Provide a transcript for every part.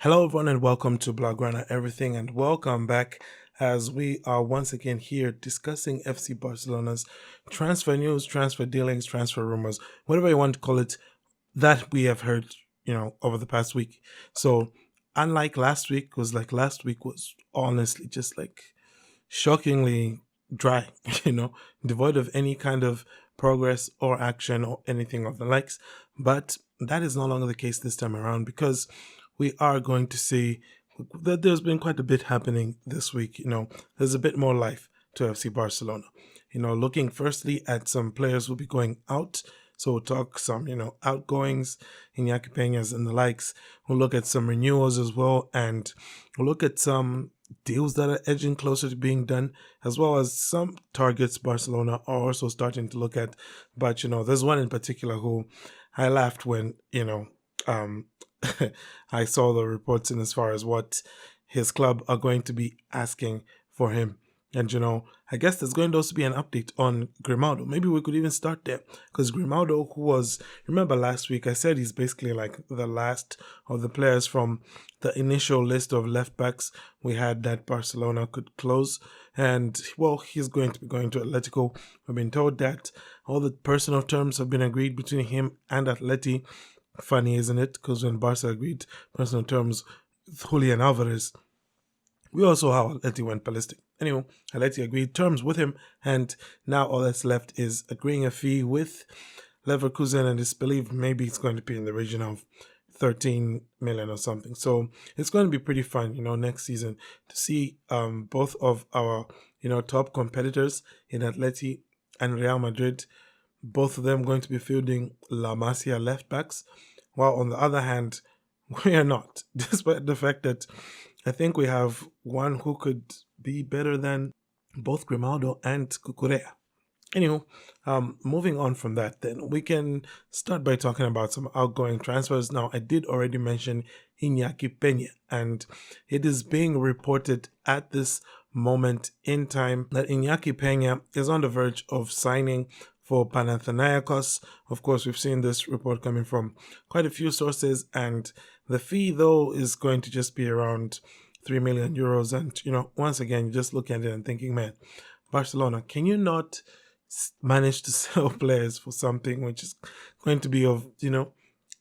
Hello, everyone, and welcome to Blaugrana Everything, and welcome back as we are once again here discussing FC Barcelona's transfer news, transfer dealings, transfer rumors, whatever you want to call it, that we have heard, over the past week. So, unlike last week, last week was honestly just shockingly dry, devoid of any kind of progress or action or anything of the likes. But that is no longer the case this time around because we are going to see that there's been quite a bit happening this week. There's a bit more life to FC Barcelona. Looking firstly at some players who will be going out. So we'll talk some, outgoings, Inaki Penas and the likes. We'll look at some renewals as well, and we'll look at some deals that are edging closer to being done, as well as some targets Barcelona are also starting to look at. But, there's one in particular who I laughed when, I saw the reports in as far as what his club are going to be asking for him. And, I guess there's going to also be an update on Grimaldo. Maybe we could even start there. Because Grimaldo, remember last week, I said he's basically like the last of the players from the initial list of left backs we had that Barcelona could close. And, well, he's going to be going to Atletico. We've been told that all the personal terms have been agreed between him and Atleti. Funny, isn't it? Because when Barca agreed personal terms with Julian Alvarez, we also how Atleti went ballistic. Anyway, Atleti agreed terms with him, and now all that's left is agreeing a fee with Leverkusen, and it's believed maybe it's going to be in the region of 13 million or something. So it's going to be pretty fun, next season to see both of our, top competitors in Atleti and Real Madrid, both of them going to be fielding La Masia left backs, while on the other hand, we are not, despite the fact that I think we have one who could be better than both Grimaldo and Cucurella. Anyway, moving on from that, then we can start by talking about some outgoing transfers. Now, I did already mention Inaki Pena, and it is being reported at this moment in time that Inaki Pena is on the verge of signing for Panathinaikos. Of course, we've seen this report coming from quite a few sources, and the fee, though, is going to just be around 3 million euros. And, once again, you just look at it and thinking, man, Barcelona, can you not manage to sell players for something which is going to be of,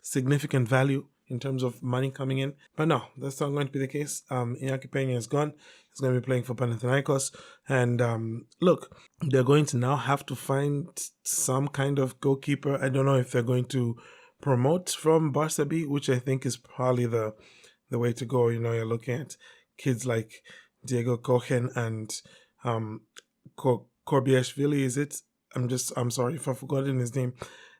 significant value in terms of money coming in? But no, that's not going to be the case. Inaki Pena is gone. He's going to be playing for Panathinaikos. And look, they're going to now have to find some kind of goalkeeper. I don't know if they're going to promote from Barca B, which I think is probably the way to go. You're looking at kids like Diego Cohen and Korbiashvili, is it? I'm sorry if I've forgotten his name.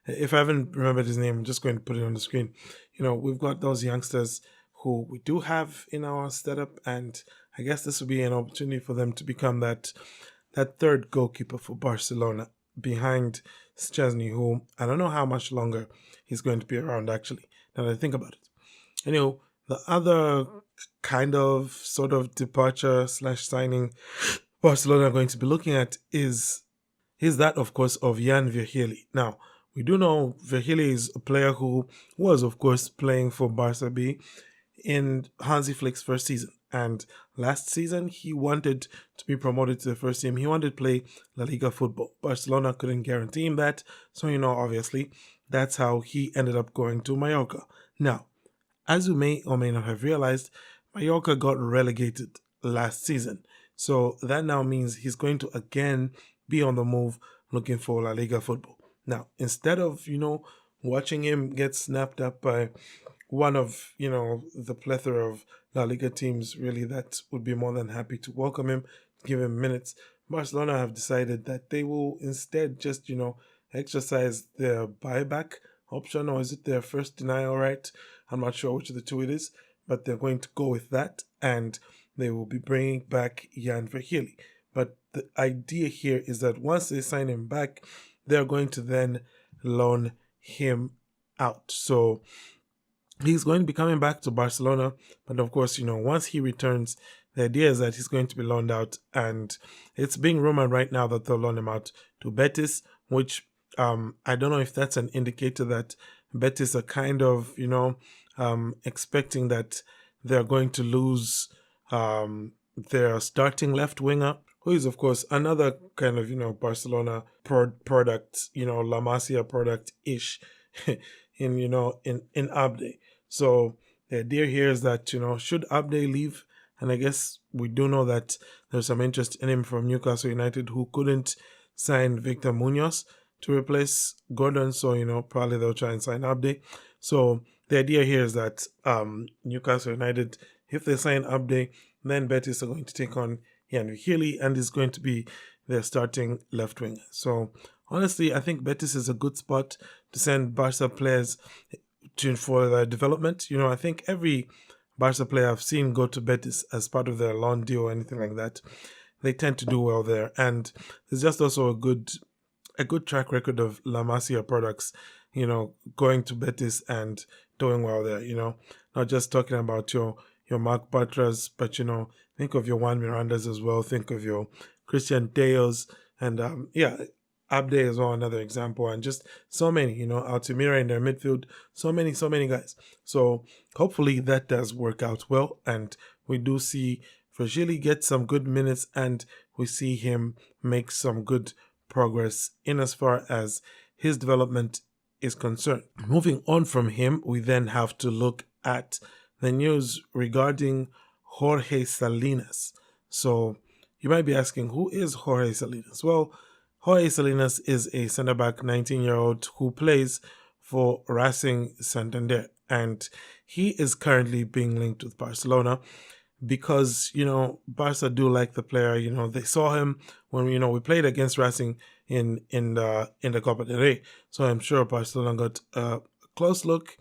If I haven't remembered his name, I'm just going to put it on the screen. We've got those youngsters who we do have in our setup, and I guess this will be an opportunity for them to become that third goalkeeper for Barcelona behind Szczesny, who I don't know how much longer he's going to be around, actually, now that I think about it. The other kind of sort of departure / signing Barcelona are going to be looking at is that, of course, of Jan Virgili. Now, we do know Virgili is a player who was, of course, playing for Barca B in Hansi Flick's first season. And last season, he wanted to be promoted to the first team. He wanted to play La Liga football. Barcelona couldn't guarantee him that. So, obviously, that's how he ended up going to Mallorca. Now, as you may or may not have realized, Mallorca got relegated last season. So that now means he's going to again be on the move looking for La Liga football. Now, instead of, watching him get snapped up by one of, the plethora of La Liga teams really that would be more than happy to welcome him, give him minutes, Barcelona have decided that they will instead just, exercise their buyback option, or is it their first denial right? I'm not sure which of the two it is, but they're going to go with that, and they will be bringing back Jan Virgili. But the idea here is that once they sign him back, they're going to then loan him out. So he's going to be coming back to Barcelona, but of course, once he returns, the idea is that he's going to be loaned out, and it's being rumored right now that they'll loan him out to Betis, which I don't know if that's an indicator that Betis are kind of, expecting that they're going to lose their starting left winger, who is, of course, another kind of, Barcelona product, La Masia product-ish in Abde. So the idea here is that, should Abde leave, and I guess we do know that there's some interest in him from Newcastle United, who couldn't sign Victor Munoz to replace Gordon, so, probably they'll try and sign Abde. So the idea here is that Newcastle United, if they sign Abde, then Betis are going to take on Ian Virgili, and is going to be their starting left winger. So honestly, I think Betis is a good spot to send Barca players for their development. I think every Barca player I've seen go to Betis as part of their loan deal or anything like that, they tend to do well there. And there's just also a good track record of La Masia products, going to Betis and doing well there, not just talking about your Mark Bartras, but, think of your Juan Mirandas as well. Think of your Christian Teos, and Abde as well, another example, and just so many, Altamira in their midfield, so many guys. So hopefully that does work out well, and we do see Virgili get some good minutes, and we see him make some good progress in as far as his development is concerned. Moving on from him, we then have to look at the news regarding Jorge Salinas. So you might be asking, who is Jorge Salinas? Well, Jorge Salinas is a centre-back 19-year-old who plays for Racing Santander, and he is currently being linked with Barcelona because, Barca do like the player. They saw him when, we played against Racing in the Copa del Rey. So I'm sure Barcelona got a close look,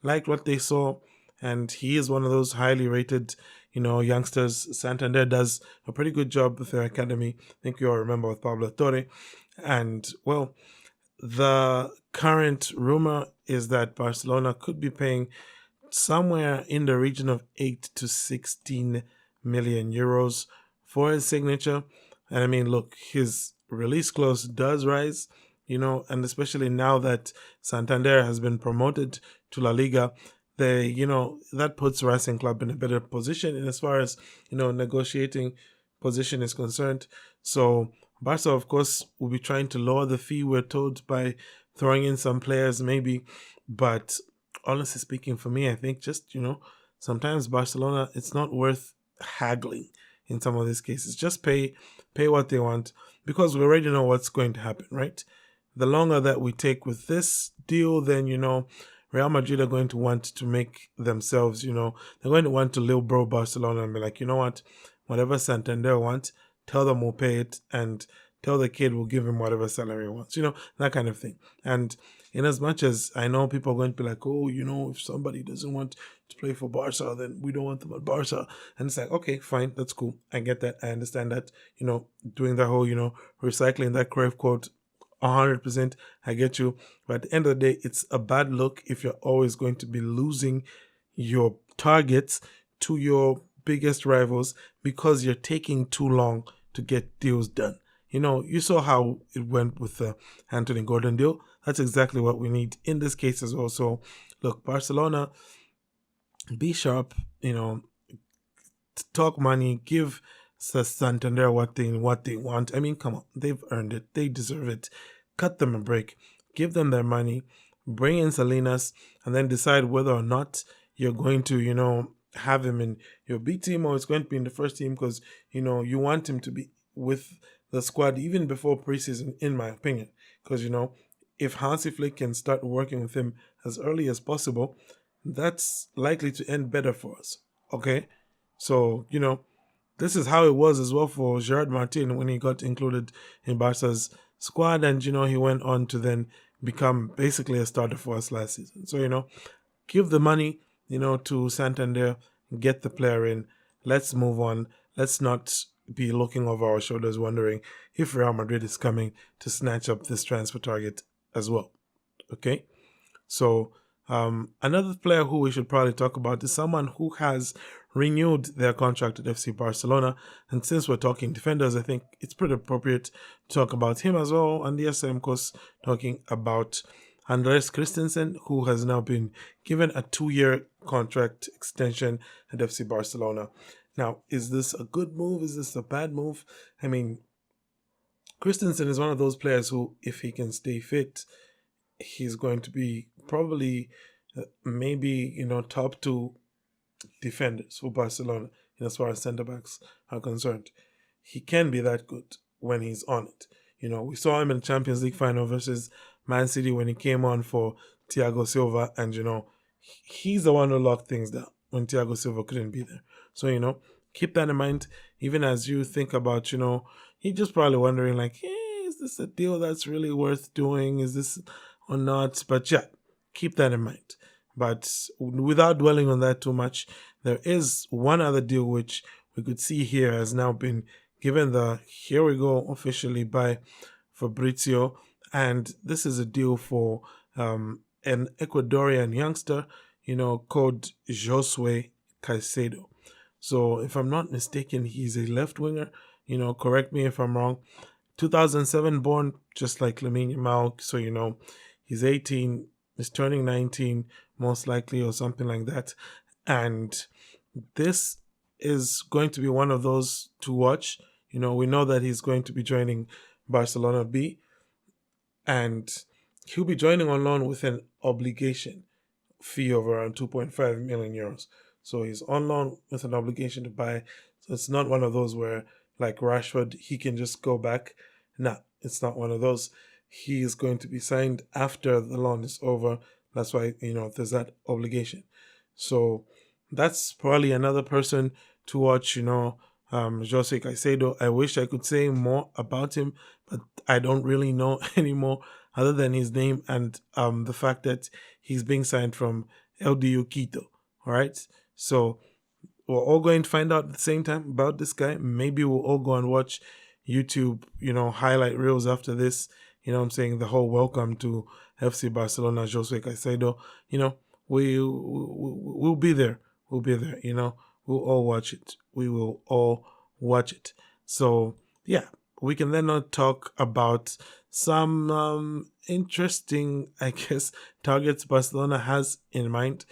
liked what they saw, and he is one of those highly rated, youngsters. Santander does a pretty good job with their academy. I think you all remember with Pablo Torre. And, well, the current rumor is that Barcelona could be paying somewhere in the region of 8 to 16 million euros for his signature. And I mean, look, his release clause does rise, and especially now that Santander has been promoted to La Liga, that puts Racing Club in a better position in as far as, negotiating position is concerned. So Barca, of course, will be trying to lower the fee, we're told, by throwing in some players maybe. But honestly speaking, for me, I think just, sometimes Barcelona, it's not worth haggling in some of these cases. Just pay what they want, because we already know what's going to happen, right? The longer that we take with this deal, then, Real Madrid are going to want to make themselves, they're going to want to little bro Barcelona and be like, you know what, whatever Santander wants, tell them we'll pay it, and tell the kid we'll give him whatever salary he wants, that kind of thing. And in as much as I know people are going to be like, oh, if somebody doesn't want to play for Barca, then we don't want them at Barca. And it's like, okay, fine, that's cool. I get that. I understand that, doing the whole, recycling that Cruyff quote, 100%, I get you. But at the end of the day, it's a bad look if you're always going to be losing your targets to your biggest rivals because you're taking too long to get deals done. You saw how it went with the Anthony Gordon deal. That's exactly what we need in this case as well. So, look, Barcelona, be sharp, talk money, give Santander what they want. I mean, come on, they've earned it. They deserve it. Cut them a break. Give them their money. Bring in Salinas, and then decide whether or not you're going to, have him in your B team or it's going to be in the first team, because, you want him to be with the squad even before preseason, in my opinion. Because, if Hansi Flick can start working with him as early as possible, that's likely to end better for us. Okay? So, this is how it was as well for Gerard Martin when he got included in Barca's squad, and, he went on to then become basically a starter for us last season. So, give the money, to Santander, get the player in. Let's move on. Let's not be looking over our shoulders wondering if Real Madrid is coming to snatch up this transfer target as well. Okay? So, another player who we should probably talk about is someone who has renewed their contract at FC Barcelona. And since we're talking defenders, I think it's pretty appropriate to talk about him as well. And yes, I'm of course talking about Andres Christensen, who has now been given a 2-year contract extension at FC Barcelona. Now, is this a good move? Is this a bad move? I mean, Christensen is one of those players who, if he can stay fit, he's going to be probably maybe, top two defenders for Barcelona as far as centre backs are concerned. He can be that good when he's on it. We saw him in the Champions League final versus Man City when he came on for Thiago Silva, and he's the one who locked things down when Thiago Silva couldn't be there. So keep that in mind, even as you think about you're just probably wondering like, hey, is this a deal that's really worth doing? Is this or not? But yeah, keep that in mind. But without dwelling on that too much, there is one other deal which we could see here has now been given the here we go officially by Fabrizio, and this is a deal for an Ecuadorian youngster, called Josue Caicedo. So if I'm not mistaken, he's a left winger. Correct me if I'm wrong. 2007 born, just like Lamine Yamal. So he's 18. He's turning 19 most likely, or something like that. And this is going to be one of those to watch. We know that he's going to be joining Barcelona B, and he'll be joining on loan with an obligation fee of around 2.5 million euros. So he's on loan with an obligation to buy. So it's not one of those where, like Rashford, he can just go back. Nah, it's not one of those. He is going to be signed after the loan is over. That's why, there's that obligation. So that's probably another person to watch, Josue Caicedo. I wish I could say more about him, but I don't really know anymore other than his name and the fact that he's being signed from LDU Quito. All right. So we're all going to find out at the same time about this guy. Maybe we'll all go and watch YouTube, highlight reels after this. I'm saying the whole welcome to FC Barcelona, Josue Caicedo. We'll be there. We'll be there. We'll all watch it. We will all watch it. So yeah, we can then talk about some interesting, I guess, targets Barcelona has in mind.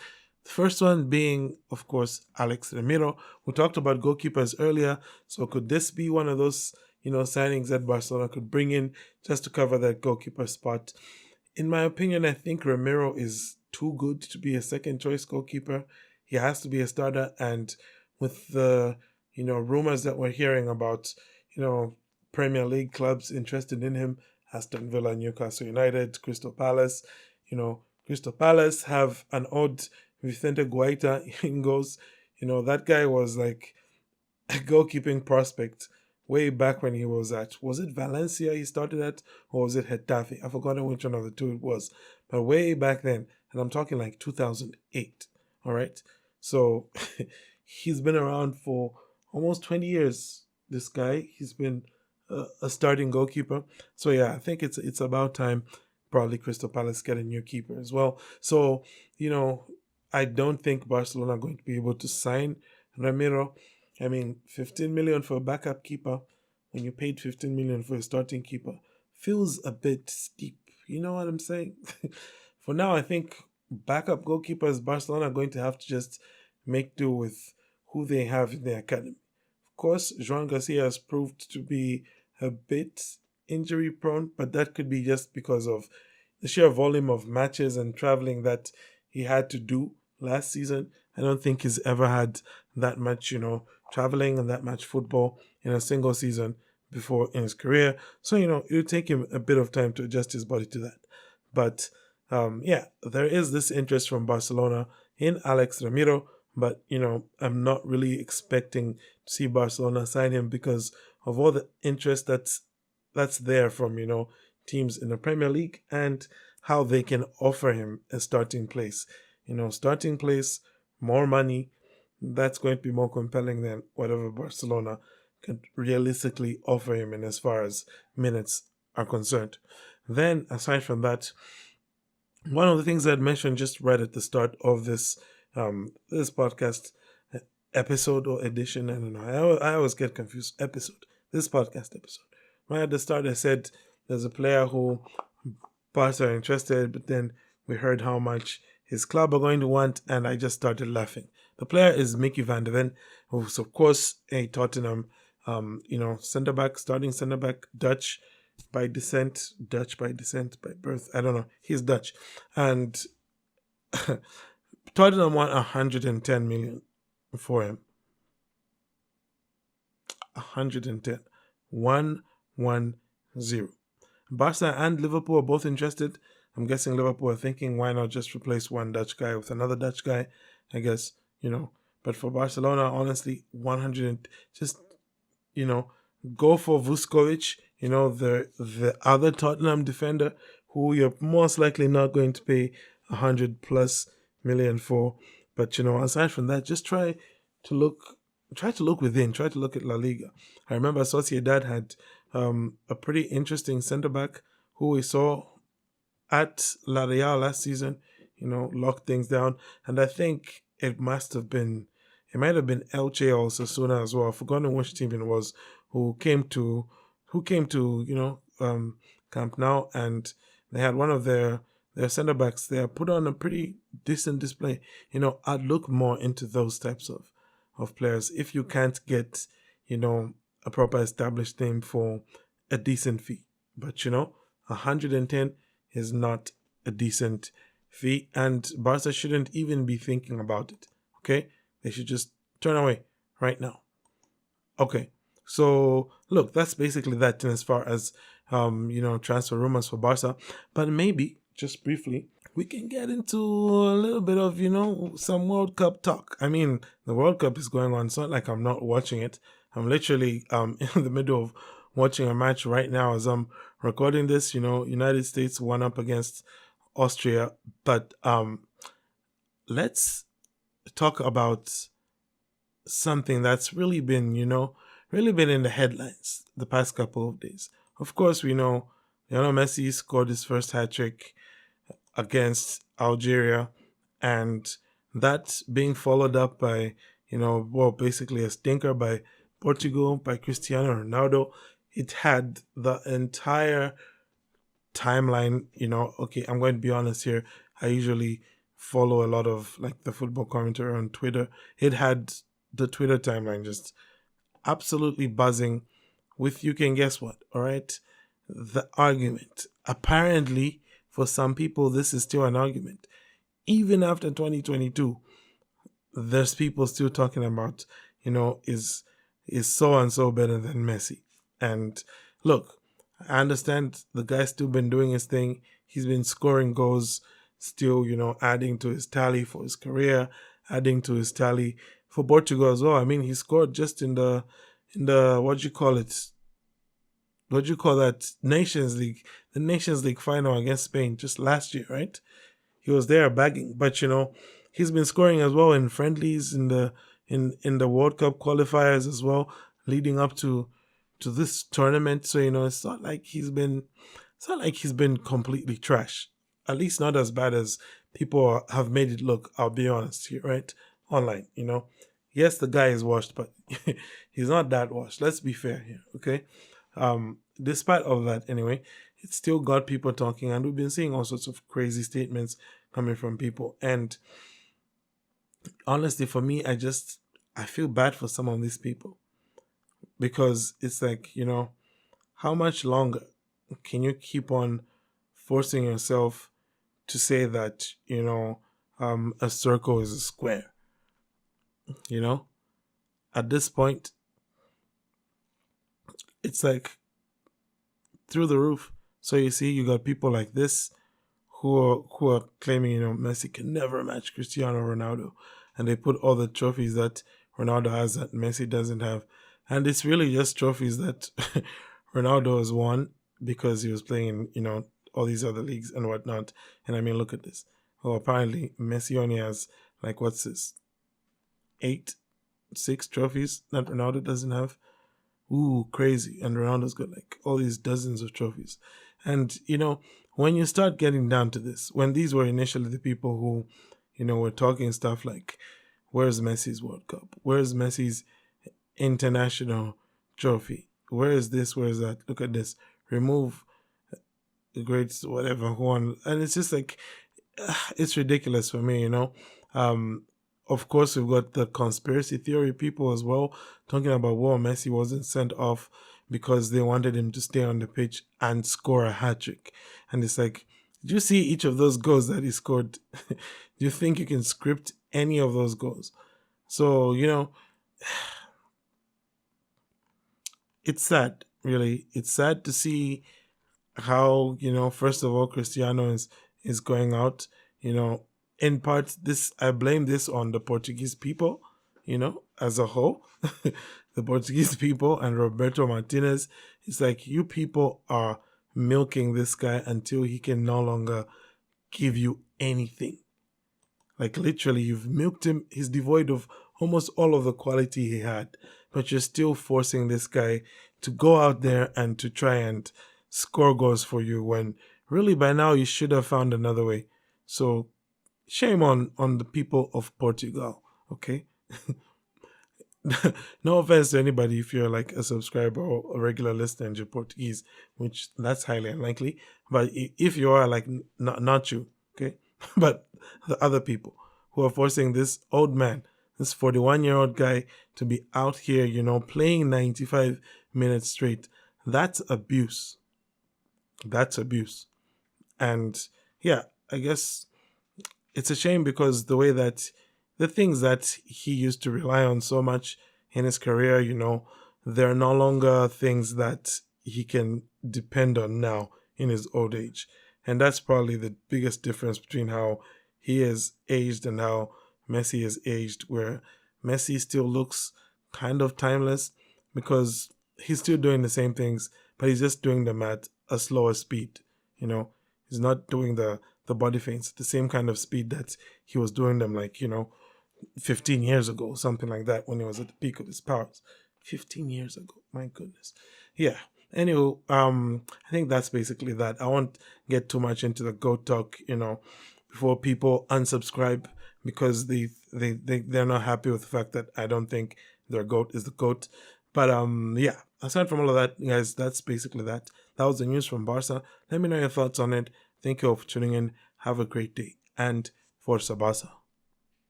The first one being, of course, Alex Remiro. We talked about goalkeepers earlier. So could this be one of those, signings that Barcelona could bring in just to cover that goalkeeper spot? In my opinion, I think Remiro is too good to be a second choice goalkeeper. He has to be a starter. And with the, rumors that we're hearing about, Premier League clubs interested in him, Aston Villa, Newcastle United, Crystal Palace, Crystal Palace have an odd Vicente Guaita in goals. That guy was like a goalkeeping prospect way back when he was it Valencia he started at, or was it Getafe? I've forgotten which one of the two it was. But way back then, and I'm talking like 2008, all right? So he's been around for almost 20 years, this guy. He's been a starting goalkeeper. So yeah, I think it's about time probably Crystal Palace get a new keeper as well. So, I don't think Barcelona are going to be able to sign Remiro. I mean, 15 million for a backup keeper when you paid 15 million for a starting keeper feels a bit steep. You know what I'm saying? For now, I think backup goalkeepers, Barcelona are going to have to just make do with who they have in their academy. Of course, Joan Garcia has proved to be a bit injury prone, but that could be just because of the sheer volume of matches and traveling that he had to do last season. I don't think he's ever had that much, traveling and that much football in a single season before in his career. So, it'll take him a bit of time to adjust his body to that. But, yeah, there is this interest from Barcelona in Alex Remiro, but, I'm not really expecting to see Barcelona sign him because of all the interest that's there from, teams in the Premier League and how they can offer him a starting place. Starting place, more money, that's going to be more compelling than whatever Barcelona can realistically offer him in as far as minutes are concerned. Then, aside from that, one of the things I mentioned just right at the start of this this podcast episode or edition, I don't know, I always get confused. This podcast episode. Right at the start, I said there's a player who Barca are interested, but then we heard how much his club are going to want, and I just started laughing. The player is Mickey van der Ven, who's of course a Tottenham, centre back, starting centre back, Dutch by descent, by birth. I don't know. He's Dutch, and Tottenham want 110 million for him. 110. 110. Barca and Liverpool are both interested. I'm guessing Liverpool are thinking, why not just replace one Dutch guy with another Dutch guy? I guess, But for Barcelona, honestly, 100, just, go for Vuskovic, the other Tottenham defender who you're most likely not going to pay 100 plus million for. But, aside from that, just try to look within, try to look at La Liga. I remember Sociedad had a pretty interesting centre back who we saw at La Real last season, locked things down. And I think it might have been Elche or Osasuna as well. I've forgotten which team it was who came to Camp Nou, and they had one of their centre backs there put on a pretty decent display. I'd look more into those types of players if you can't get, a proper established name for a decent fee. But 110 is not a decent fee, and Barca shouldn't even be thinking about it. Okay, they should just turn away right now. Okay, so look, that's basically that as far as transfer rumors for Barca. But maybe just briefly, we can get into a little bit of some World Cup talk. I mean, the World Cup is going on. It's not like I'm not watching it. I'm literally in the middle of watching a match right now as I'm recording this. United States won up against Austria, but let's talk about something that's really been in the headlines the past couple of days. Of course, we know Lionel Messi scored his first hat-trick against Algeria, and that being followed up by basically a stinker by Portugal, by Cristiano Ronaldo. It had the entire timeline. Okay, I'm going to be honest here. I usually follow a lot of like the football commentary on Twitter. It had the Twitter timeline just absolutely buzzing with, you can guess what, all right? The argument. Apparently, for some people, this is still an argument. Even after 2022, there's people still talking about, is so-and-so better than Messi? And look, I understand the guy's still been doing his thing. He's been scoring goals, still, adding to his tally for his career, adding to his tally for Portugal as well. I mean, he scored just in the what do you call it? What do you call that? Nations League, the Nations League final against Spain just last year, right? He was there bagging, but he's been scoring as well in friendlies in the World Cup qualifiers as well, leading up to this tournament. So it's not like he's been completely trash. At least not as bad as people have made it look. I'll be honest here, right? Online, yes, the guy is washed, but he's not that washed. Let's be fair here, okay? Despite all that, anyway, it still got people talking, and we've been seeing all sorts of crazy statements coming from people. And honestly, for me, I feel bad for some of these people, because it's like, how much longer can you keep on forcing yourself to say that, a circle is a square? At this point, it's like through the roof. So you see, you got people like this who are claiming, Messi can never match Cristiano Ronaldo, and they put all the trophies that Ronaldo has that Messi doesn't have, and it's really just trophies that Ronaldo has won because he was playing in, all these other leagues and whatnot. And I mean, look at this. Oh, apparently Messi only has like, what's this? 6 trophies that Ronaldo doesn't have. Ooh, crazy. And Ronaldo's got like all these dozens of trophies. And, when you start getting down to this, when these were initially the people who, were talking stuff like, where's Messi's World Cup? Where's Messi's international trophy? Where is this? Where is that? Look at this. Remove great whatever who won, and it's just like it's ridiculous for me, you know. Of course, we've got the conspiracy theory people as well talking about, well, Messi wasn't sent off because they wanted him to stay on the pitch and score a hat trick. And it's like, do you see each of those goals that he scored? Do you think you can script any of those goals? So, you know, it's sad, really. It's sad to see how, you know, first of all, Cristiano is going out, you know. In part, this I blame this on the Portuguese people, you know, as a whole. The Portuguese people and Roberto Martinez. It's like, you people are milking this guy until he can no longer give you anything. Like, literally, you've milked him. He's devoid of almost all of the quality he had, but you're still forcing this guy to go out there and to try and score goals for you when really by now you should have found another way. So shame on the people of Portugal, okay? No offense to anybody if you're like a subscriber or a regular listener and you're Portuguese, which that's highly unlikely. But if you are, like, not you, okay? But the other people who are forcing this old man, this 41-year-old guy, to be out here, you know, playing 95 minutes straight, that's abuse. That's abuse. And yeah, I guess it's a shame because the way that the things that he used to rely on so much in his career, you know, they're no longer things that he can depend on now in his old age. And that's probably the biggest difference between how he is aged and how Messi is aged, where Messi still looks kind of timeless because he's still doing the same things, but he's just doing them at a slower speed, you know. He's not doing the body feints at the same kind of speed that he was doing them, like, you know, 15 years ago, something like that, when he was at the peak of his powers. 15 years ago, my goodness. Yeah. Anyway, I think that's basically that. I won't get too much into the GOAT talk, you know, before people unsubscribe because they're not happy with the fact that I don't think their GOAT is the GOAT. But yeah, aside from all of that, guys, that's basically that. That was the news from Barca. Let me know your thoughts on it. Thank you all for tuning in. Have a great day. And Forza Barca.